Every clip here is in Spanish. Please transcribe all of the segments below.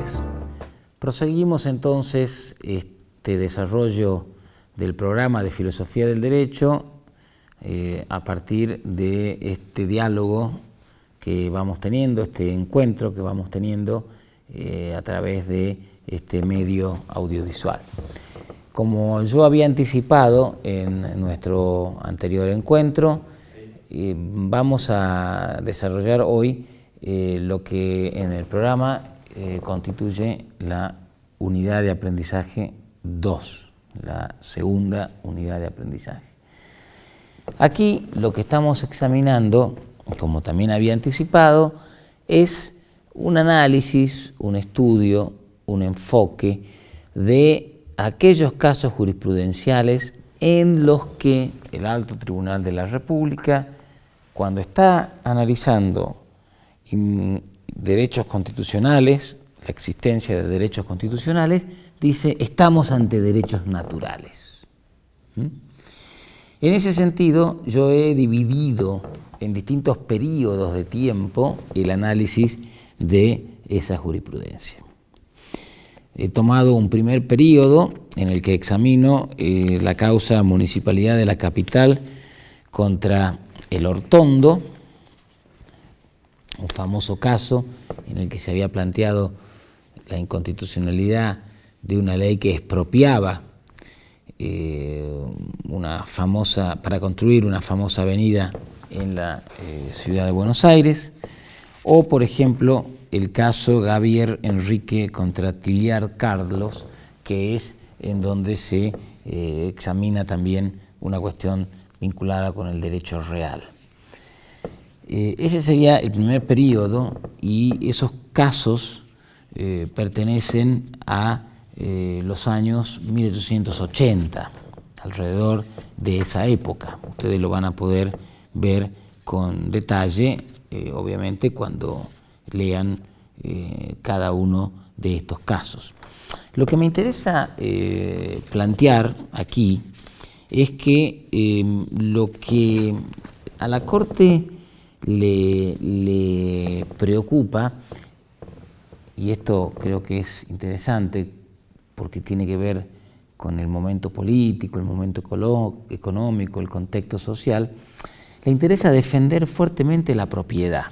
tardes. Proseguimos entonces este desarrollo del programa de Filosofía del Derecho a partir de este diálogo que vamos teniendo, este encuentro que vamos teniendo a través de este medio audiovisual. Como yo había anticipado en nuestro anterior encuentro, vamos a desarrollar hoy lo que en el programa constituye la unidad de aprendizaje 2, la segunda unidad de aprendizaje. Aquí lo que estamos examinando, como también había anticipado, es un análisis, un estudio, un enfoque de aquellos casos jurisprudenciales en los que el Alto Tribunal de la República, cuando está analizando derechos constitucionales, la existencia de derechos constitucionales, dice, estamos ante derechos naturales. En ese sentido, yo he dividido en distintos periodos de tiempo el análisis de esa jurisprudencia. He tomado un primer periodo en el que examino la causa Municipalidad de la Capital contra el Hortondo, un famoso caso en el que se había planteado la inconstitucionalidad de una ley que expropiaba para construir una famosa avenida en la ciudad de Buenos Aires, o por ejemplo el caso Gavier Enrique contra Tiliar Carlos, que es en donde se examina también una cuestión vinculada con el derecho real. Ese sería el primer periodo y esos casos pertenecen a los años 1880, alrededor de esa época. Ustedes lo van a poder ver con detalle, obviamente, cuando lean cada uno de estos casos. Lo que me interesa plantear aquí es que lo que a la Corte le preocupa, y esto creo que es interesante porque tiene que ver con el momento político, el momento económico, el contexto social, le interesa defender fuertemente la propiedad,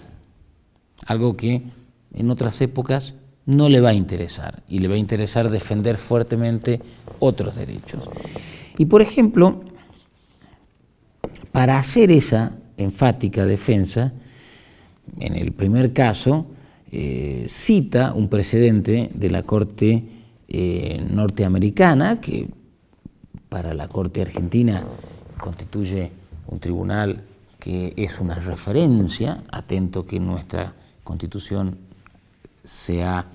algo que en otras épocas no le va a interesar, y le va a interesar defender fuertemente otros derechos. Y por ejemplo, para hacer esa enfática defensa, en el primer caso, cita un precedente de la Corte norteamericana, que para la Corte argentina constituye un tribunal que es una referencia, atento que nuestra Constitución se ha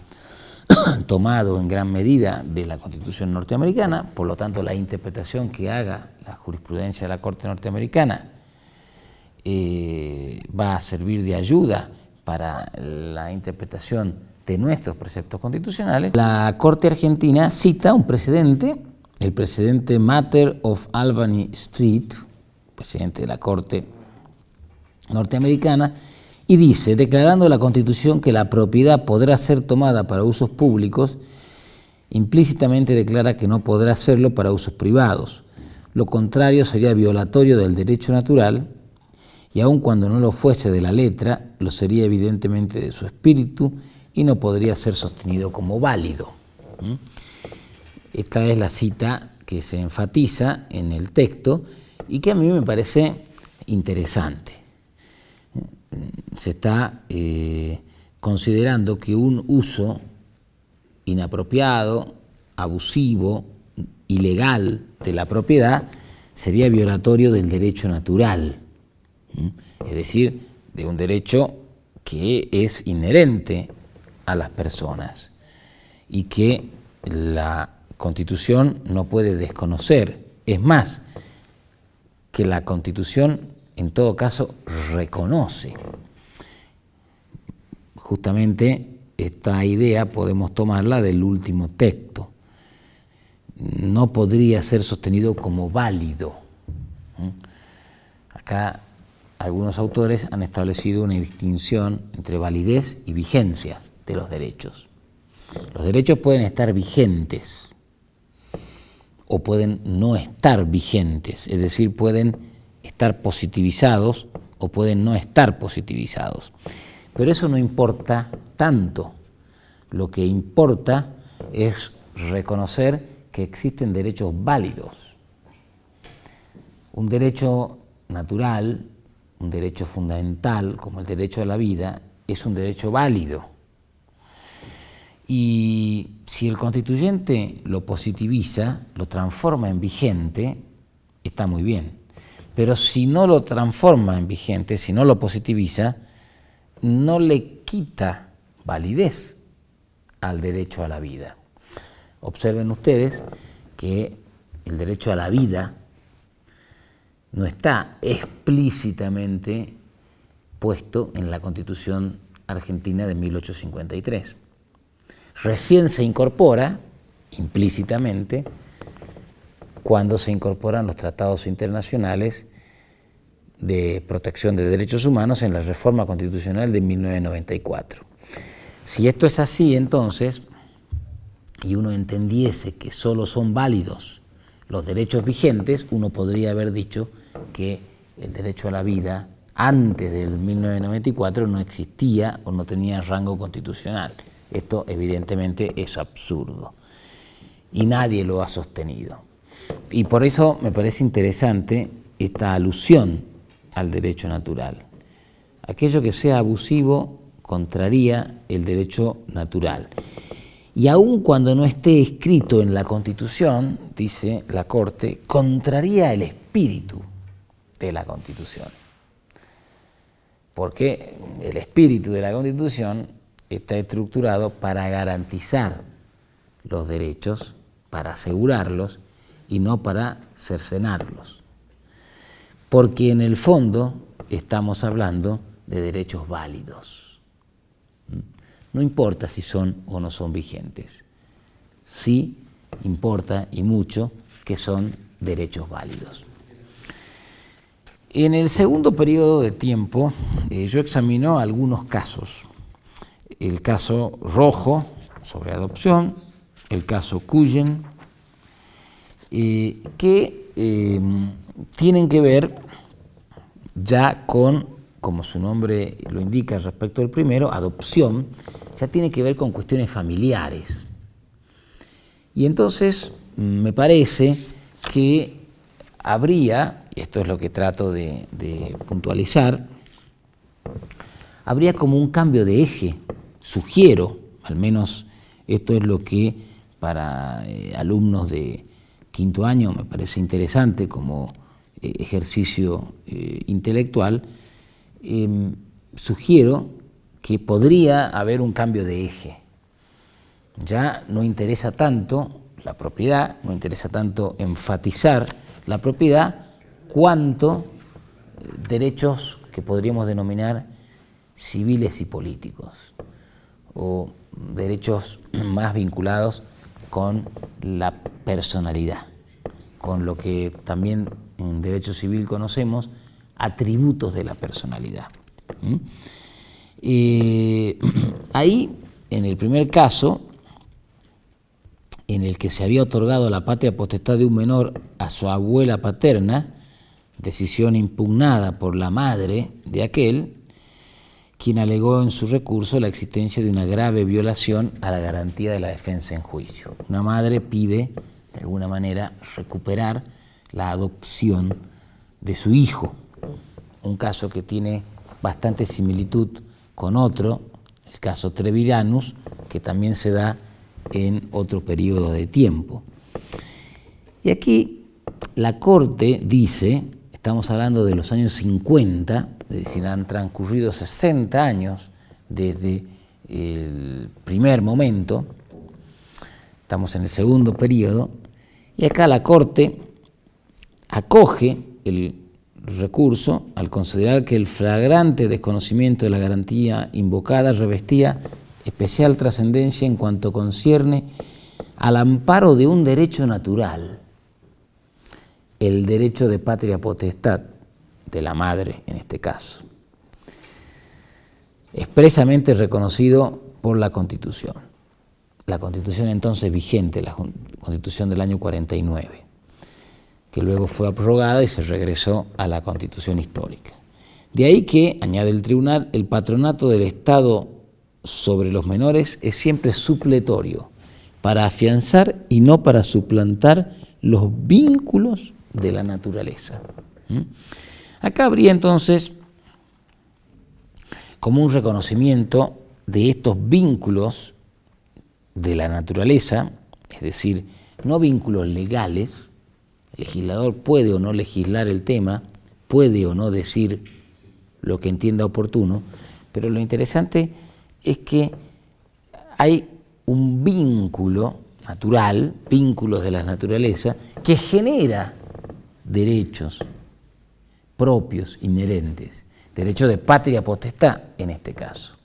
tomado en gran medida de la Constitución norteamericana, por lo tanto la interpretación que haga la jurisprudencia de la Corte norteamericana va a servir de ayuda para la interpretación de nuestros preceptos constitucionales. La Corte argentina cita un precedente, el precedente Matter of Albany Street, presidente de la Corte norteamericana, y dice, declarando la Constitución que la propiedad podrá ser tomada para usos públicos, implícitamente declara que no podrá hacerlo para usos privados. Lo contrario sería violatorio del derecho natural, y aun cuando no lo fuese de la letra, lo sería evidentemente de su espíritu y no podría ser sostenido como válido. Esta es la cita que se enfatiza en el texto y que a mí me parece interesante. Se está considerando que un uso inapropiado, abusivo, ilegal de la propiedad sería violatorio del derecho natural, es decir, de un derecho que es inherente a las personas y que la Constitución no puede desconocer. Es más, que la Constitución en todo caso reconoce. Justamente esta idea podemos tomarla del último texto. No podría ser sostenido como válido. Acá algunos autores han establecido una distinción entre validez y vigencia de los derechos. Los derechos pueden estar vigentes o pueden no estar vigentes, es decir, pueden estar positivizados o pueden no estar positivizados. Pero eso no importa tanto. Lo que importa es reconocer que existen derechos válidos. Un derecho natural, un derecho fundamental, como el derecho a la vida, es un derecho válido. Y si el constituyente lo positiviza, lo transforma en vigente, está muy bien. Pero si no lo transforma en vigente, si no lo positiviza, no le quita validez al derecho a la vida. Observen ustedes que el derecho a la vida no está explícitamente puesto en la Constitución argentina de 1853. Recién se incorpora, implícitamente, cuando se incorporan los tratados internacionales de protección de derechos humanos en la reforma constitucional de 1994. Si esto es así, entonces, y uno entendiese que solo son válidos los derechos vigentes, uno podría haber dicho que el derecho a la vida antes del 1994 no existía o no tenía rango constitucional. Esto evidentemente es absurdo y nadie lo ha sostenido. Y por eso me parece interesante esta alusión al derecho natural. Aquello que sea abusivo contraría el derecho natural. Y aun cuando no esté escrito en la Constitución, dice la Corte, contraría el espíritu de la Constitución. Porque el espíritu de la Constitución está estructurado para garantizar los derechos, para asegurarlos y no para cercenarlos. Porque en el fondo estamos hablando de derechos válidos. No importa si son o no son vigentes. Sí importa y mucho que son derechos válidos. En el segundo periodo de tiempo, yo examino algunos casos. El caso Rojo, sobre adopción, el caso Cullen, que tienen que ver ya con, como su nombre lo indica respecto al primero, adopción, ya tiene que ver con cuestiones familiares. Y entonces me parece que habría, y esto es lo que trato de puntualizar, habría como un cambio de eje, sugiero, al menos esto es lo que para alumnos de quinto año me parece interesante como ejercicio intelectual, sugiero que podría haber un cambio de eje. Ya no interesa tanto la propiedad, no interesa tanto enfatizar la propiedad, cuanto derechos que podríamos denominar civiles y políticos, o derechos más vinculados con la personalidad, con lo que también en derecho civil conocemos, atributos de la personalidad. Ahí, en el primer caso, en el que se había otorgado la patria potestad de un menor a su abuela paterna, decisión impugnada por la madre de aquel, quien alegó en su recurso la existencia de una grave violación a la garantía de la defensa en juicio. Una madre pide, de alguna manera, recuperar la adopción de su hijo, un caso que tiene bastante similitud con otro, el caso Treviranus, que también se da en otro periodo de tiempo. Y aquí la Corte dice, estamos hablando de los años 50, es decir, han transcurrido 60 años desde el primer momento, estamos en el segundo periodo, y acá la Corte acoge el recurso al considerar que el flagrante desconocimiento de la garantía invocada revestía especial trascendencia en cuanto concierne al amparo de un derecho natural, el derecho de patria potestad de la madre en este caso, expresamente reconocido por la Constitución. la Constitución entonces vigente, la Constitución del año 49, que luego fue abrogada y se regresó a la Constitución histórica. De ahí que, añade el tribunal, el patronato del Estado sobre los menores es siempre supletorio, para afianzar y no para suplantar los vínculos de la naturaleza. Acá habría entonces como un reconocimiento de estos vínculos de la naturaleza, es decir, no vínculos legales. El legislador puede o no legislar el tema, puede o no decir lo que entienda oportuno, pero lo interesante es que hay un vínculo natural, vínculos de la naturaleza, que genera derechos propios, inherentes, derecho de patria potestad en este caso.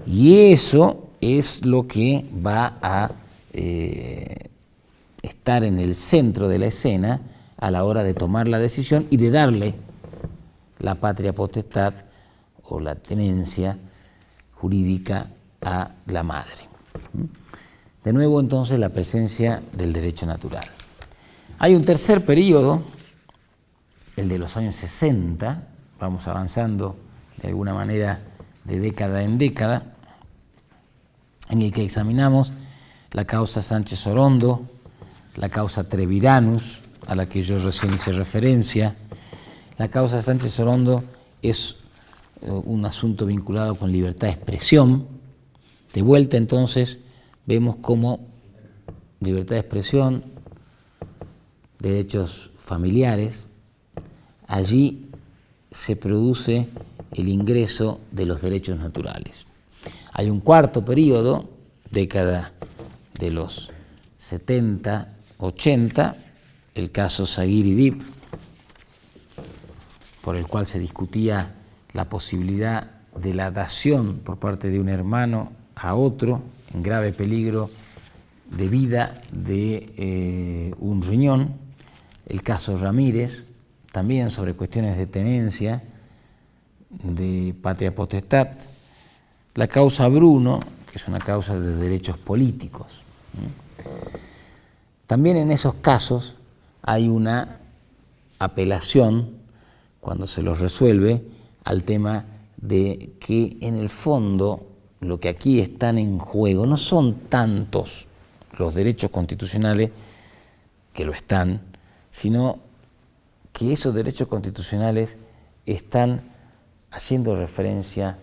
Y eso es lo que va a estar en el centro de la escena a la hora de tomar la decisión y de darle la patria potestad o la tenencia jurídica a la madre. De nuevo entonces la presencia del derecho natural. Hay un tercer periodo, el de los años 60, vamos avanzando de alguna manera de década en década, en el que examinamos la causa Sánchez Orondo, la causa Treviranus, a la que yo recién hice referencia. La causa Sánchez Orondo es un asunto vinculado con libertad de expresión. De vuelta entonces vemos cómo libertad de expresión, derechos familiares, allí se produce el ingreso de los derechos naturales. Hay un cuarto periodo, década de los 70, 80, el caso Zaguirre y Diep, por el cual se discutía la posibilidad de la dación por parte de un hermano a otro en grave peligro de vida de un riñón, el caso Ramírez, también sobre cuestiones de tenencia, de patria potestad, la causa Bruno, que es una causa de derechos políticos. También en esos casos hay una apelación, cuando se los resuelve, al tema de que en el fondo lo que aquí están en juego no son tantos los derechos constitucionales, que lo están, sino que esos derechos constitucionales están haciendo referencia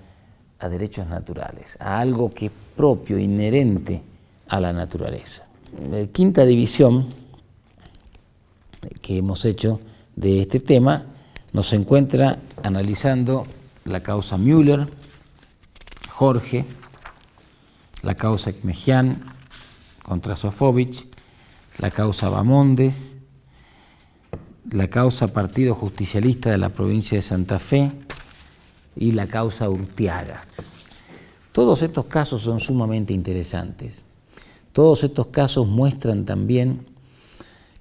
a derechos naturales, a algo que es propio, inherente a la naturaleza. La quinta división que hemos hecho de este tema nos encuentra analizando la causa Müller, Jorge, la causa Ekmejian contra Sofovich, la causa Bamondes, la causa Partido Justicialista de la provincia de Santa Fe y la causa Urtiaga. Todos estos casos son sumamente interesantes. Todos estos casos muestran también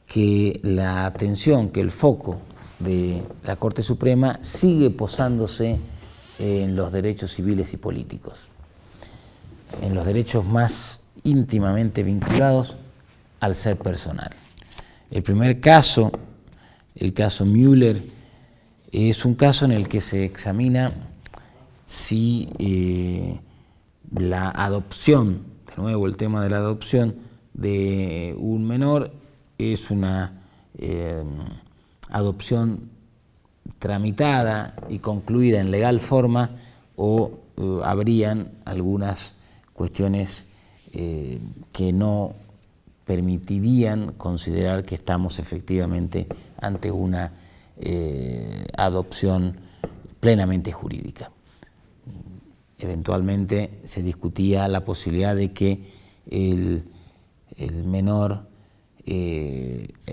que la atención, que el foco de la Corte Suprema sigue posándose en los derechos civiles y políticos, en los derechos más íntimamente vinculados al ser personal. El primer caso, el caso Müller, es un caso en el que se examina si la adopción, de nuevo el tema de la adopción de un menor, es una adopción tramitada y concluida en legal forma o habrían algunas cuestiones que no permitirían considerar que estamos efectivamente ante una adopción plenamente jurídica. Eventualmente se discutía la posibilidad de que el menor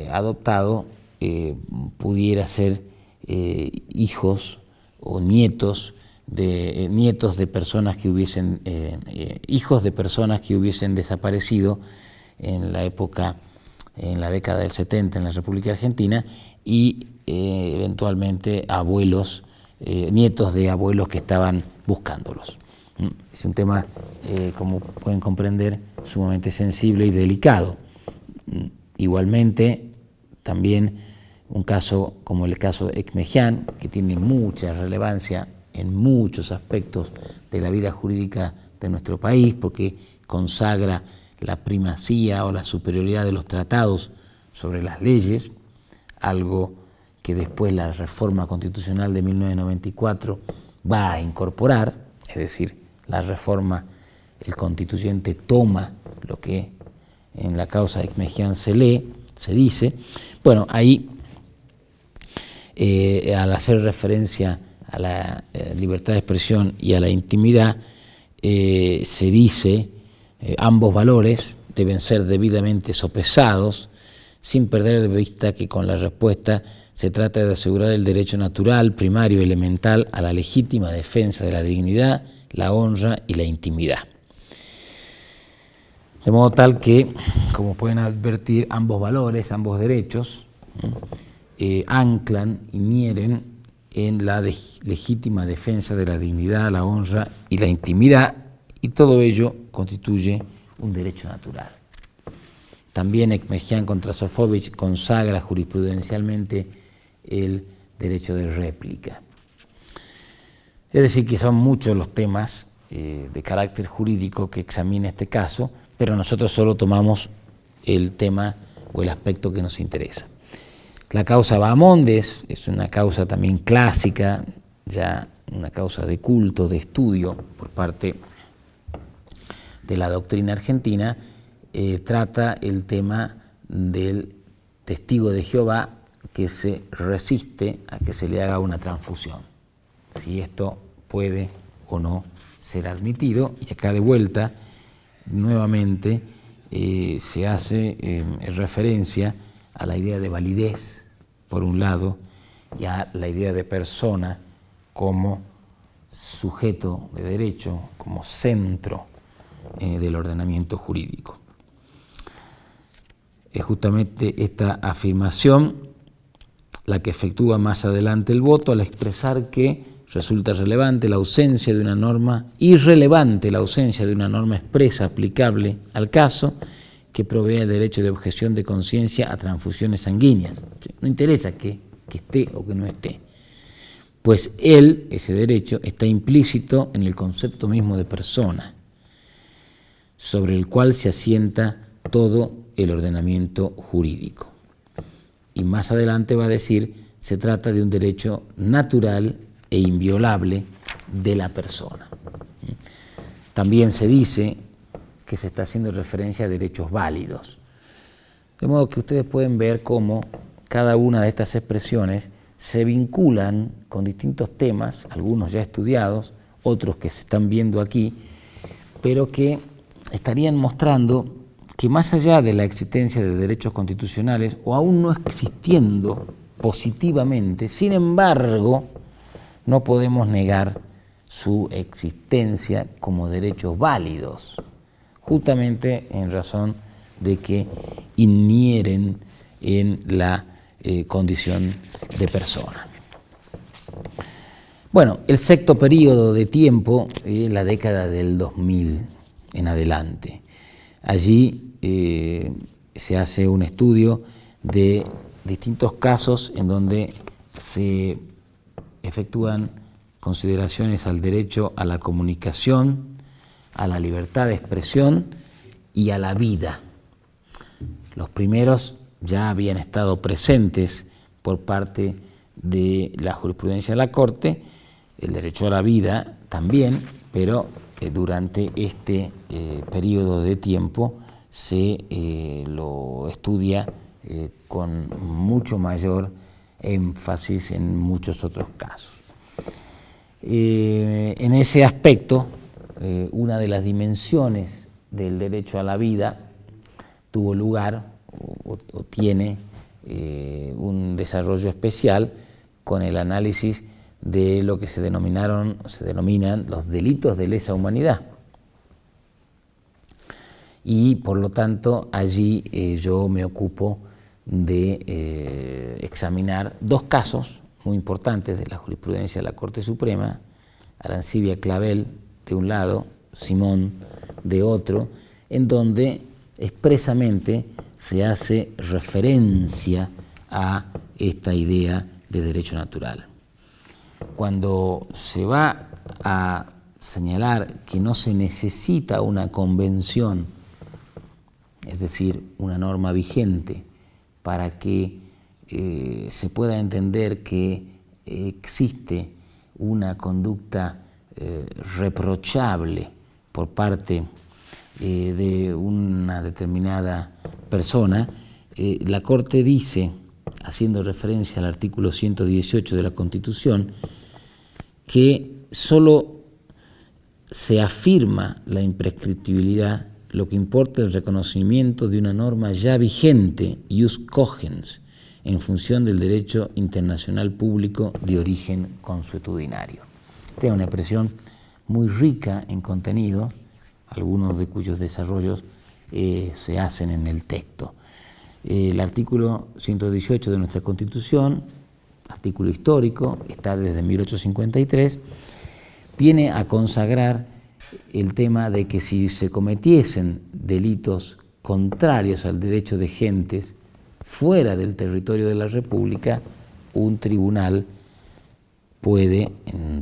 adoptado pudiera ser hijos o nietos de personas que hubiesen hijos de personas que hubiesen desaparecido en la época, en la década del 70 en la República Argentina, y eventualmente abuelos, nietos de abuelos que estaban buscándolos. Es un tema, como pueden comprender, sumamente sensible y delicado. Igualmente, también un caso como el caso de Ekmejian, que tiene mucha relevancia en muchos aspectos de la vida jurídica de nuestro país, porque consagra la primacía o la superioridad de los tratados sobre las leyes, algo que después la reforma constitucional de 1994 va a incorporar, es decir, la reforma, el constituyente toma lo que en la causa de Ekmejian se lee, se dice. Bueno, ahí, al hacer referencia a la libertad de expresión y a la intimidad, se dice ambos valores deben ser debidamente sopesados, sin perder de vista que con la respuesta se trata de asegurar el derecho natural, primario y elemental a la legítima defensa de la dignidad, la honra y la intimidad. De modo tal que, como pueden advertir, ambos valores, ambos derechos, anclan y inhieren en la legítima defensa de la dignidad, la honra y la intimidad, y todo ello constituye un derecho natural. También Ekmejian contra Sofovich consagra jurisprudencialmente el derecho de réplica. Es decir, que son muchos los temas de carácter jurídico que examina este caso, pero nosotros solo tomamos el tema o el aspecto que nos interesa. La causa Bahamondes es una causa también clásica, ya una causa de culto, de estudio por parte de la doctrina argentina. Trata el tema del testigo de Jehová que se resiste a que se le haga una transfusión, si esto puede o no ser admitido. Y acá de vuelta, nuevamente, se hace referencia a la idea de validez, por un lado, y a la idea de persona como sujeto de derecho, como centro del ordenamiento jurídico. Es justamente esta afirmación la que efectúa más adelante el voto al expresar que resulta relevante la ausencia de una norma, irrelevante la ausencia de una norma expresa aplicable al caso que provea el derecho de objeción de conciencia a transfusiones sanguíneas. No interesa que esté o que no esté, pues ese derecho, está implícito en el concepto mismo de persona, sobre el cual se asienta todo el ordenamiento jurídico. Y más adelante va a decir, se trata de un derecho natural e inviolable de la persona. También se dice que se está haciendo referencia a derechos válidos. De modo que ustedes pueden ver cómo cada una de estas expresiones se vinculan con distintos temas, algunos ya estudiados, otros que se están viendo aquí, pero que estarían mostrando que más allá de la existencia de derechos constitucionales, o aún no existiendo positivamente, sin embargo, no podemos negar su existencia como derechos válidos, justamente en razón de que inhieren en la condición de persona. Bueno, el sexto periodo de tiempo es la década del 2000 en adelante. Allí se hace un estudio de distintos casos en donde se efectúan consideraciones al derecho a la comunicación, a la libertad de expresión y a la vida. Los primeros ya habían estado presentes por parte de la jurisprudencia de la Corte, el derecho a la vida también, pero durante este periodo de tiempo se lo estudia con mucho mayor énfasis en muchos otros casos. En ese aspecto, una de las dimensiones del derecho a la vida tuvo lugar o tiene un desarrollo especial con el análisis de lo que se denominan los delitos de lesa humanidad. Y por lo tanto allí yo me ocupo de examinar dos casos muy importantes de la jurisprudencia de la Corte Suprema, Arancibia Clavel de un lado, Simón de otro, en donde expresamente se hace referencia a esta idea de derecho natural. Cuando se va a señalar que no se necesita una convención, es decir, una norma vigente, para que se pueda entender que existe una conducta reprochable por parte de una determinada persona, la Corte dice, haciendo referencia al artículo 118 de la Constitución, que solo se afirma la imprescriptibilidad, lo que importa el reconocimiento de una norma ya vigente, ius cogens, en función del derecho internacional público de origen consuetudinario. Esta es una expresión muy rica en contenido, algunos de cuyos desarrollos se hacen en el texto. El artículo 118 de nuestra Constitución, artículo histórico, está desde 1853, viene a consagrar el tema de que si se cometiesen delitos contrarios al derecho de gentes fuera del territorio de la República, un tribunal puede,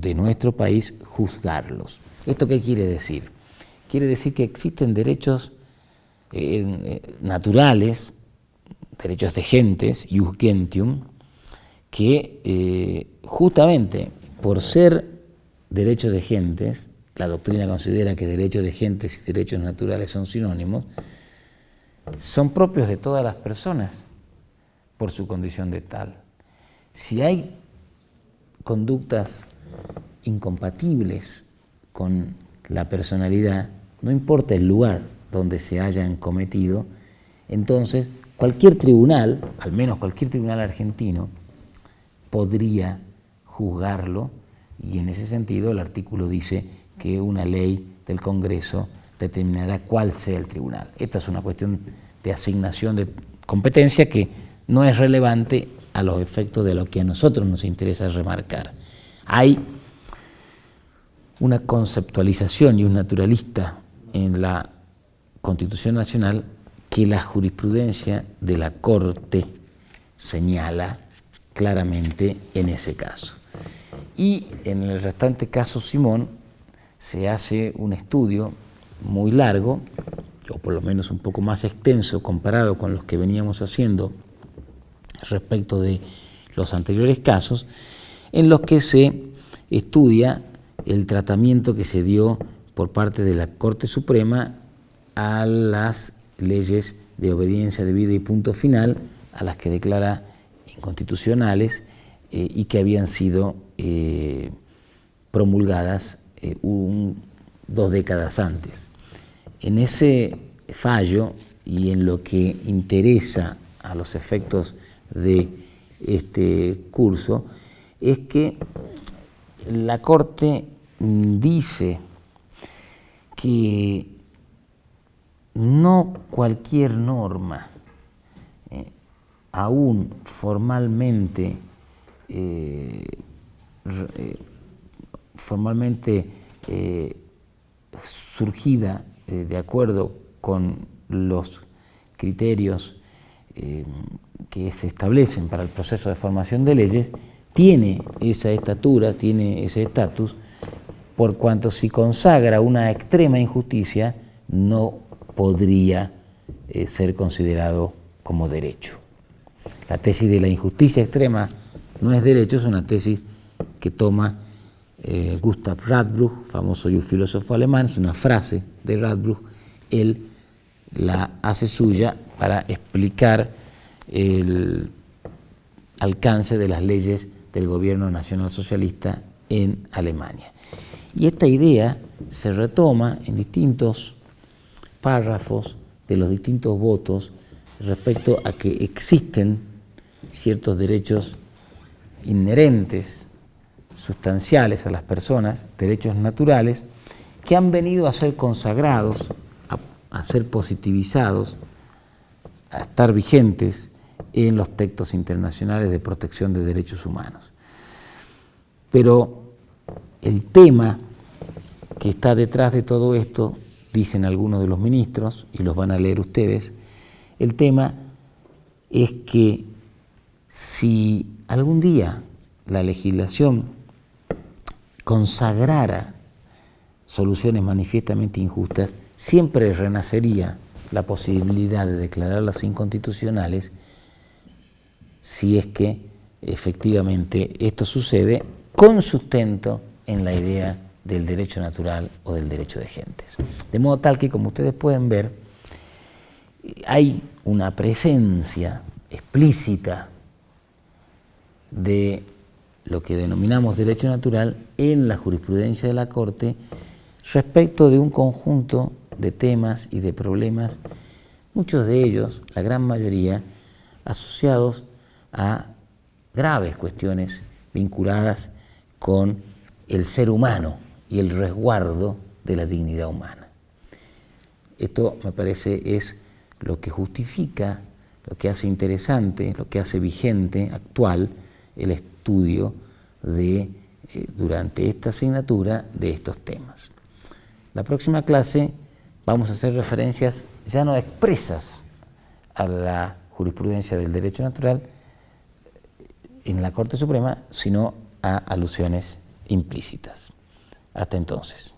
de nuestro país, juzgarlos. ¿Esto qué quiere decir? Quiere decir que existen derechos naturales, derechos de gentes, ius gentium, que justamente por ser derechos de gentes, la doctrina considera que derechos de gentes y derechos naturales son sinónimos, son propios de todas las personas por su condición de tal. Si hay conductas incompatibles con la personalidad, no importa el lugar donde se hayan cometido, entonces cualquier tribunal, al menos cualquier tribunal argentino, podría juzgarlo, y en ese sentido el artículo dice que una ley del Congreso determinará cuál sea el tribunal. Esta es una cuestión de asignación de competencia que no es relevante a los efectos de lo que a nosotros nos interesa remarcar. Hay una conceptualización y un naturalista en la Constitución Nacional que la jurisprudencia de la Corte señala claramente en ese caso. Y en el restante caso Simón se hace un estudio muy largo, o por lo menos un poco más extenso comparado con los que veníamos haciendo respecto de los anteriores casos, en los que se estudia el tratamiento que se dio por parte de la Corte Suprema a las leyes de obediencia debida y punto final, a las que declara inconstitucionales y que habían sido promulgadas 2 décadas antes. En ese fallo y en lo que interesa a los efectos de este curso es que la Corte dice que no cualquier norma, aún formalmente surgida de acuerdo con los criterios que se establecen para el proceso de formación de leyes, tiene esa estatura, tiene ese estatus, por cuanto si consagra una extrema injusticia, no podría ser considerado como derecho. La tesis de la injusticia extrema no es derecho, es una tesis que toma Gustav Radbruch, famoso filósofo alemán, es una frase de Radbruch, él la hace suya para explicar el alcance de las leyes del gobierno nacionalsocialista en Alemania. Y esta idea se retoma en distintos párrafos de los distintos votos respecto a que existen ciertos derechos inherentes, sustanciales a las personas, derechos naturales, que han venido a ser consagrados, a ser positivizados, a estar vigentes en los textos internacionales de protección de derechos humanos. Pero el tema que está detrás de todo esto, dicen algunos de los ministros, y los van a leer ustedes. El tema es que si algún día la legislación consagrara soluciones manifiestamente injustas, siempre renacería la posibilidad de declararlas inconstitucionales si es que efectivamente esto sucede con sustento en la idea del derecho natural o del derecho de gentes. De modo tal que, como ustedes pueden ver, hay una presencia explícita de lo que denominamos derecho natural en la jurisprudencia de la Corte respecto de un conjunto de temas y de problemas, muchos de ellos, la gran mayoría, asociados a graves cuestiones vinculadas con el ser humano y el resguardo de la dignidad humana. Esto, me parece, es lo que justifica, lo que hace interesante, lo que hace vigente, actual, el estudio de, durante esta asignatura de estos temas. La próxima clase vamos a hacer referencias ya no expresas a la jurisprudencia del derecho natural en la Corte Suprema, sino a alusiones implícitas. Hasta entonces.